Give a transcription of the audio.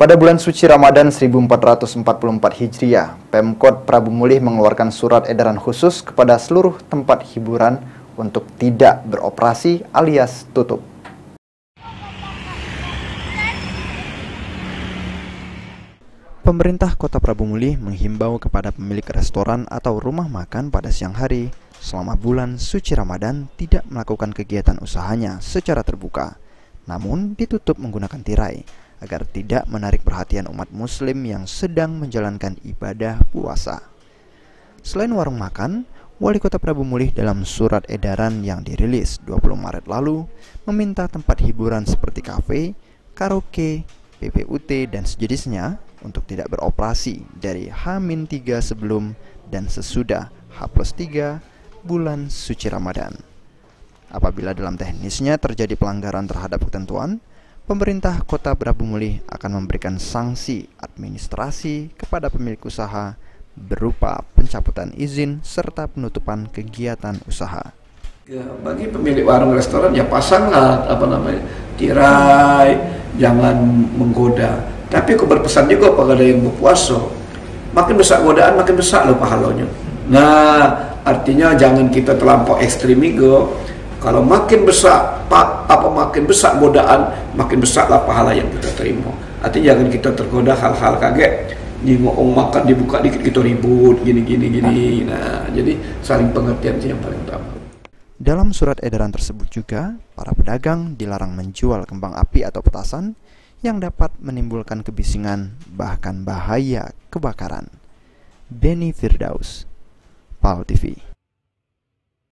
Pada bulan suci Ramadan 1444 Hijriah, Pemkot Prabu Mulih mengeluarkan surat edaran khusus kepada seluruh tempat hiburan untuk tidak beroperasi alias tutup. Pemerintah Kota Prabu Mulih menghimbau kepada pemilik restoran atau rumah makan pada siang hari selama bulan suci Ramadan tidak melakukan kegiatan usahanya secara terbuka, namun ditutup menggunakan tirai agar tidak menarik perhatian umat muslim yang sedang menjalankan ibadah puasa. Selain warung makan, Wali Kota Prabu Mulih dalam surat edaran yang dirilis 20 Maret lalu meminta tempat hiburan seperti kafe, karaoke, PPUT, dan sejenisnya untuk tidak beroperasi dari H-3 sebelum dan sesudah H+3 bulan suci Ramadan. Apabila dalam teknisnya terjadi pelanggaran terhadap ketentuan, pemerintah Kota Prabu Mulih akan memberikan sanksi administrasi kepada pemilik usaha berupa pencabutan izin serta penutupan kegiatan usaha. Ya, bagi pemilik warung restoran ya pasanglah tirai, jangan menggoda. Tapi aku berpesan juga kepada yang berpuasa, makin besar godaan makin besar loh pahalanya. Nah, artinya jangan kita terlampau ekstrim juga. Kalau makin besar makin besar godaan, makin besarlah pahala yang kita terima. Artinya jangan kita tergoda hal-hal kaget. Ngomong makan dibuka dikit kita ribut gini. Nah, jadi saling pengertian itu yang paling utama. Dalam surat edaran tersebut juga, para pedagang dilarang menjual kembang api atau petasan yang dapat menimbulkan kebisingan bahkan bahaya kebakaran. Beni Firdaus, PAL TV.